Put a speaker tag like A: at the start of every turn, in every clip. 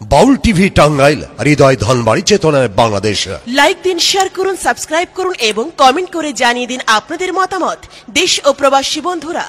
A: বাউল TV Tangail, হৃদয় ধনবাড়ি, চেতনায় Bangladesh.
B: Like দিন, share করুন, সাবস্ক্রাইব করুন এবং কমেন্ট করে জানিয়ে দিন আপনাদের মতামত। দেশ ও প্রবাসী বন্ধুরা,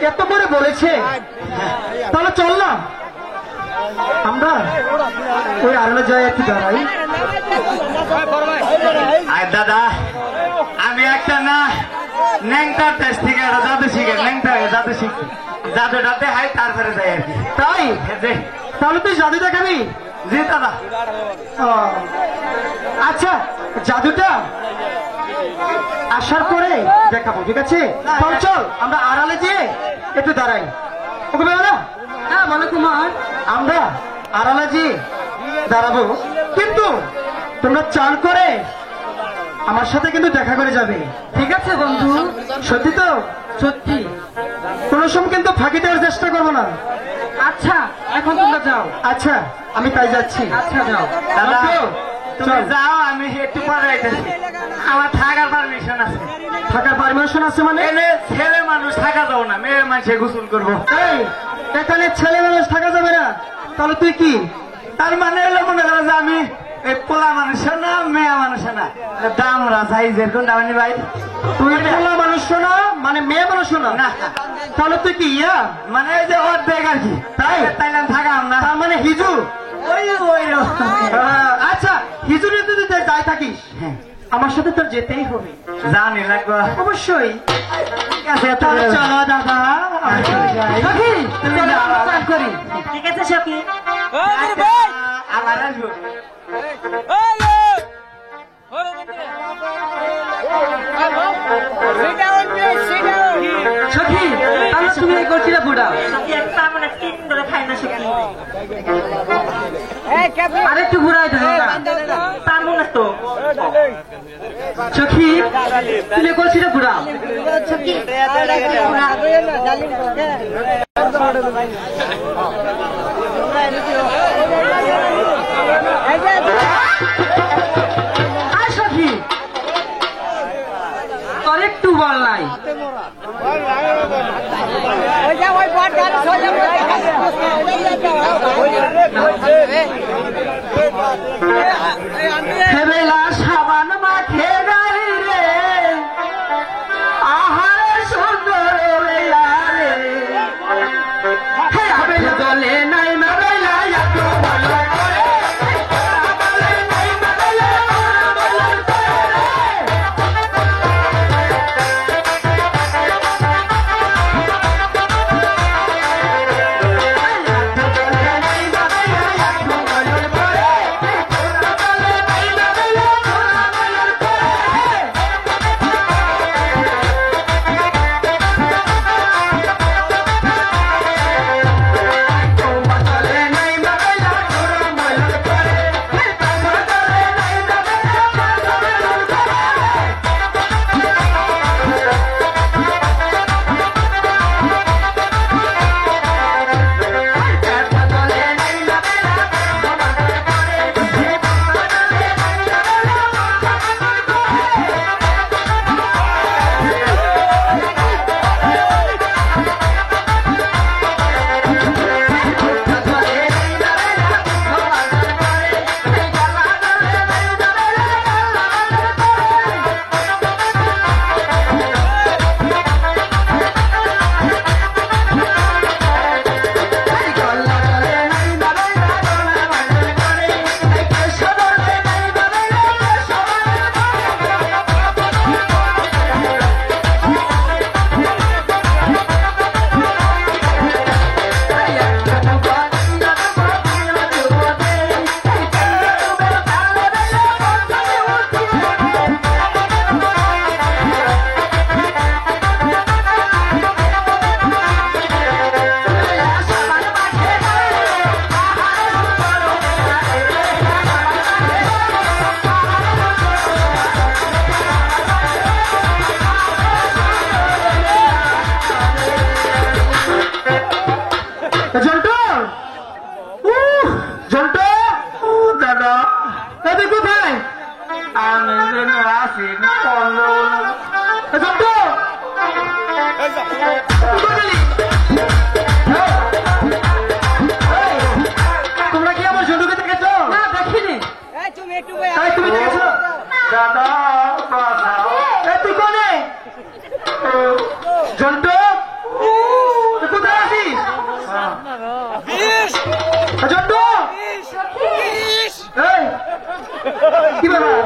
C: এত করে বলেছে, তাহলে চল না আমরা ওই আরলে যাই একটু দাঁড়াই।
D: আর দাদা আমি একটা না ন্যাংটার দেশ থেকে একটা জাদু শিখে ন্যাংটা জাদু শিখি জাদুটাতে হাই তারপরে যাই আর কি।
C: তাই
D: জি
C: তাহলে তুই জাদু দেখাবি?
D: জি দাদা।
C: ও, আচ্ছা জাদুটা আসার পরে দেখাবো, ঠিক আছে? তাহলে চল আমরা আড়ালে যেয়ে একটু দাঁড়াই। ওকে বলো না? হ্যাঁ বলো কুমার, আমরা আড়ালে যেয়ে দাঁড়াবো, কিন্তু তোমরা চান করে আমার সাথে কিন্তু দেখা করে যাবে, ঠিক আছে বন্ধু? সত্যি তো? সত্যি, কোনো সময় কিন্তু ফাঁকি দেওয়ার চেষ্টা করবো না। আচ্ছা এখন তোমরা যাও। আচ্ছা আমি তাই যাচ্ছি। আচ্ছা যাও
D: দাদা
C: বন্ধু,
D: তুমি
C: চল।
D: যাও, আমি একটু পরে আইতেছি। আমার থাকার পারমিশন আছে।
C: থাকার পারমিশন আছে মানে?
D: এনে ছেলে মানুষ থাকা যাও না, মেয়ে মানুষে গোসল করবো।
C: এই, এখানে ছেলে মানুষ থাকা যাবে না, তাহলে তুই কি?
D: তার মানে হলো মনে করো যে আমি এই পোলা মানুষের না মেয়ে মানুষের না দামরা সাইজের কোনটা মানে ভাই?
C: তুই পোলা মানুষ না মানে মেয়ে মানুষ না?
D: না
C: তাহলে তুই কি ইয়া
D: মানে এই যে অর্ধেক আর কি।
C: তাই?
D: তাইলাম থাকা না,
C: তার মানে হিজু?
D: ওই ওই
C: আচ্ছা হিজু নিয়ে তুই যদি যাই থাকিস,
D: হ্যাঁ
C: আমার সাথে তোর যেতেই হবে।
D: জানি লাগবে
C: অবশ্যই।
D: ঠিক আছে
C: তাহলে চলো দাদা, আমরা চলে যাই। সখী,
D: তুমি
C: চলো,
D: যাও।
C: আমরা চান করি।
D: ঠিক আছে সখী, আবার আসবো।
C: সখী, তাহলে তুমি এই করছিলা বুড়াও। আরেকটু ঘুরাই ধরে না। তো সখী তুমি কলসিটা ঘুরাও আর সখী তোর একটু বল নাই বেলা সাবান মাখে গাই রে আহার সুন্দর বেলা রে বেলা দলে নাই না বেলা এত ভালো করে বলে নাই না বেলা ভালো জন্টু জন্টু দাদা দাদা কোথায়
D: আমি আসি
C: জন্টু তোমরা কি আমার জন্টুকে দেখেছো না দেখিনি তুমি দেখেছো
D: দাদা
C: তুই কোনে জন্টু কোথায় আছিস জন্টু এই, কি ব্যাপার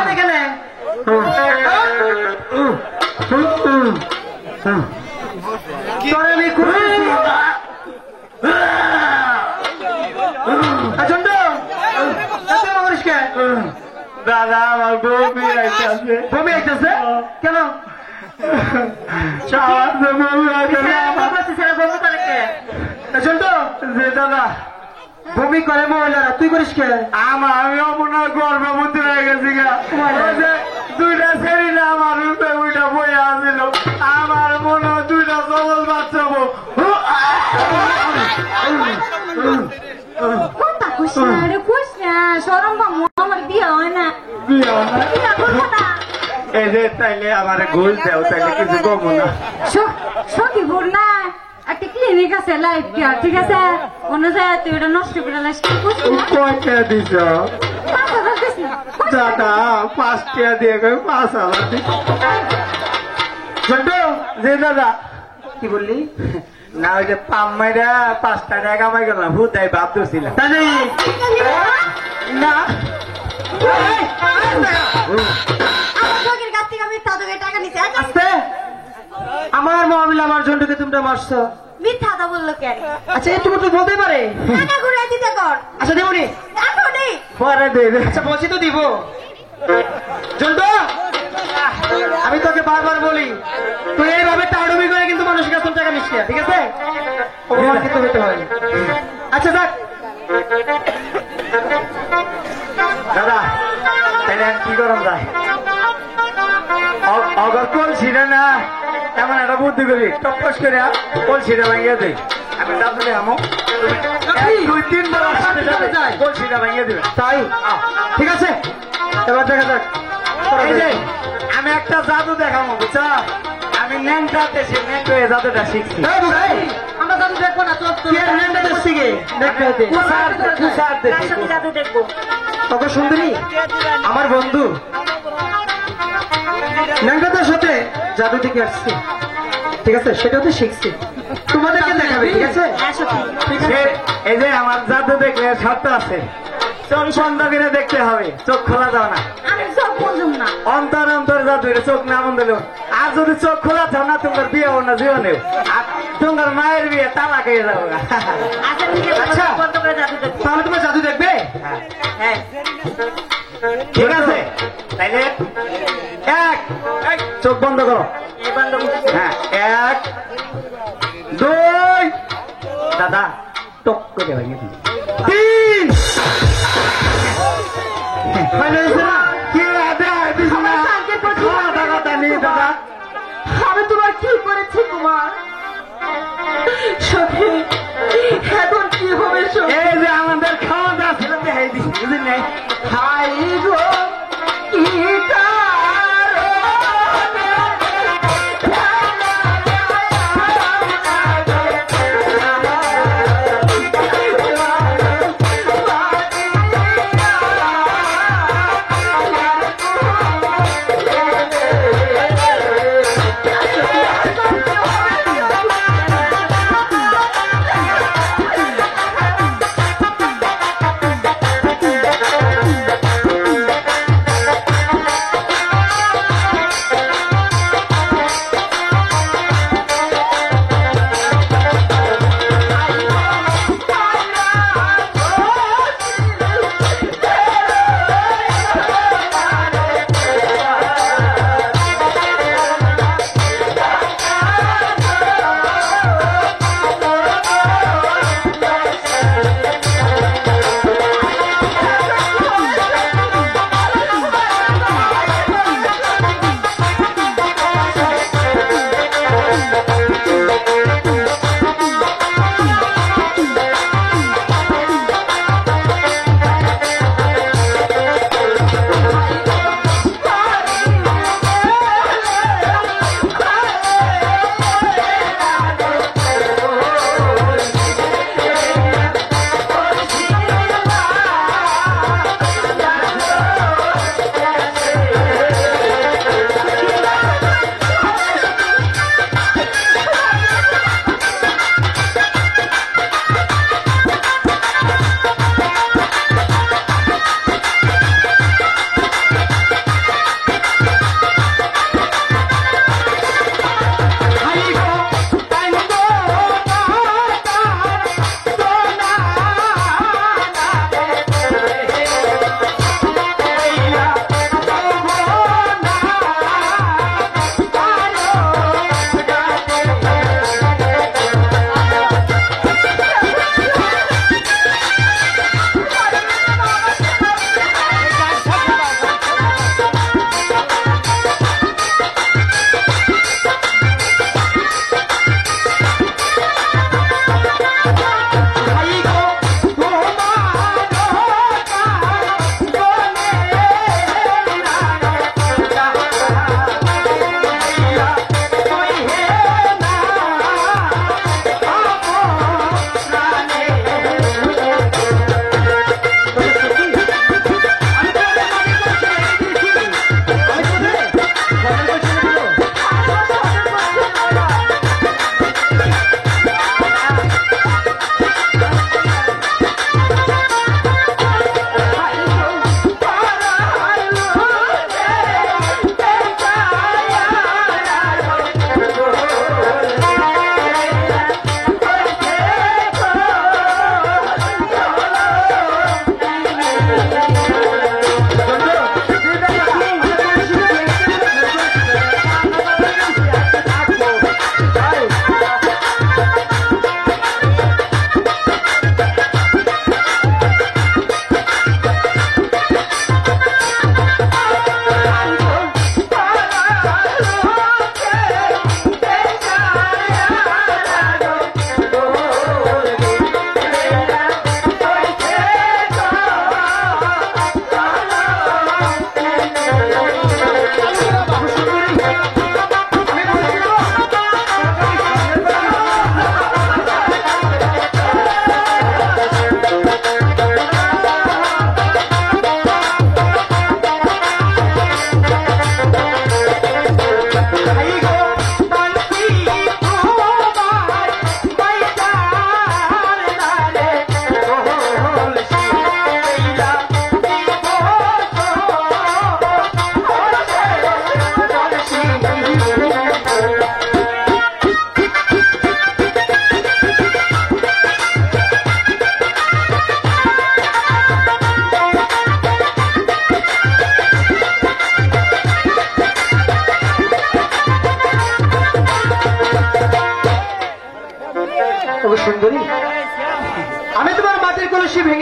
C: এখানে আমি খুঁজছি জন্টু
D: দাদা আমার বমি আইতাছে
C: বমি আইতেছে কেন
D: দাদা
C: বমি করে মহিলারা তুই করিস কে
D: আমি অমনার গর্ভবতী হয়ে গেছি গা দুইটা ছেড়ি না আমার রূপে ওইটা বয়ে আসছিল আমার মনে হয় দুইটা সবল বাচ্চা
E: কথা কইস না রে কইস না সরম বামু আমার বিয়ে হয় না
D: বিয়ে হয় না?
E: বিয়ে করবো না
D: এই যে তাইলে আমার ঘুষ দেও তাইলে কিছু কমো না
E: সখী বল না একটা ক্লিনিক আছে লাইফ কেয়ার ঠিক আছে অন্য জায়গায় তুই এটা নষ্ট করে লাইস কইস না
D: কয়টা দিছ
E: 5,000 দিস না
D: দাদা 5 টাকা দিয়ে 5,000 দিছ যে দাদা
C: কি বললি
D: না ওই যে পাম মাইরা 5 টাকা কামাই গেলাম হুদাই ভাব দিছিলাম
C: তাহলে না
E: আমার সখীর কাছ থেকে আমি তাদের টাকা নিতে
C: আস্তে আমার মহাবিল আমার জন্টুকে তোমরা মারছো
E: মিথ্যা কথা বললো কেন
C: আচ্ছা একটু তো বলতে পারে
E: টাকা ঘুরে দিতে কর
C: আচ্ছা দেবনি
E: এখন নেই
D: পরে দেবে
C: আচ্ছা বলছি তো দিব জন্টু আমি তোকে বারবার বলি তুই এইভাবে টাউডুবি করে কিন্তু মানুষের কাছে টাকা নিস না ঠিক আছে অপমান কিন্তু হতে হয় আচ্ছা দেখ
D: কি করাম যায় অগর কলসিটা না এমন একটা বুদ্ধি করি টপস করে কলসিটা ভাঙিয়ে দেয় আমি দাদুলে আমো দুই তিনবার আসতে যাবে কলসিটা ভাঙিয়ে দেবে
C: তাই ঠিক আছে এবার দেখা যাক
D: এই যে আমি একটা জাদু দেখাবো বুঝছো আমি ন্যাংটা দেশে ন্যাংটা জাদুটা শিখছি
C: আমরা জাদু দেখবো না তোর শিখে দেখতে হতে
E: জাদু দেখবো
C: কত সুন্দরী আমার বন্ধু ন্যাংটাদের সাথে জাদু থেকে আসছে ঠিক আছে সেটাও তো শিখছি তোমাদেরকে দেখাবে ঠিক আছে ঠিক আছে
D: এই যে আমার জাদু দেখলে শর্ত আছে চোখ বন্ধ করে দেখতে হবে চোখ খোলা যাও না
E: আমি সব বুঝুম না
D: অন্তর অন্তর জাদু চোখ না বন্ধ দিল আর যদি চোখ খোলা থাও না তোমার বিয়ে হো না জীবনেও আর তোমার মায়ের বিয়ে তালাক হয়ে যাবো
E: আচ্ছা ঠিক আছে
C: আচ্ছা।
E: বন্ধ করে জাদু দেখবো
C: তাহলে তোমার জাদু দেখবে
E: হ্যাঁ
D: ঠিক আছে তাইলে এক চোখ বন্ধ করো
E: এই বন্ধ করছি।
D: হ্যাঁ 1 2 দাদা টক করে ভাঙিয়ে দিই 3 কি দাদা বিছনা দাদা নেই দাদা
B: আমি তোমার কি করেছি কুমার সখী এখন কি হবে সখী
D: এই যে আমাদের খাওয়া দাওয়া ছিল দেখাই দিছি বুঝলি নাই
B: হাই গো কি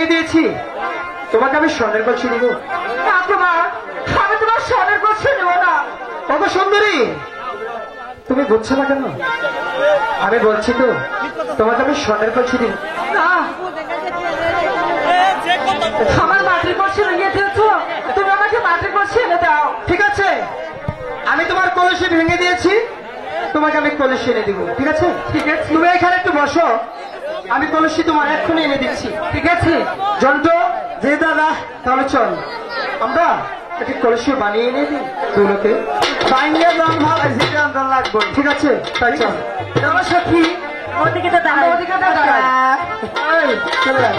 C: ভেঙে দিয়েছি, তোমাকে আমি স্বর্ণের কলসি দিব।
E: না কুমার, আমি তোমার স্বর্ণের কলসি নেব না।
C: কত সুন্দরী, তুমি বুঝছো না কেন? আমি বলছি তো, তোমাকে আমি স্বর্ণের কলসি দিব।
E: না, আমার মাটির কলসি নিয়ে দিয়েছো, তুমি আমাকে মাটির কলসি এনে দাও।
C: ঠিক আছে, আমি তোমার কলসি ভেঙে দিয়েছি, তোমাকে আমি কলসি এনে দিব। ঠিক আছে,
E: ঠিক আছে,
C: তুমি এখানে একটু বসো, আমি কলসি তোমার এক্ষুনি এনে দিচ্ছি।
E: ঠিক আছে।
C: জন্টু, যে দাদা, তাহলে চল আমরা একটি কলসি বানিয়ে এনে দিই দুলোকে।
D: বাইরে দাম ভালো সিদ্ধান্ত লাগবে।
C: ঠিক আছে, তাই চল।
E: চলো সখী, ওদিকে তো দাঁড়াও, ওদিকে দাঁড়াও।
C: এই, চলে আয়।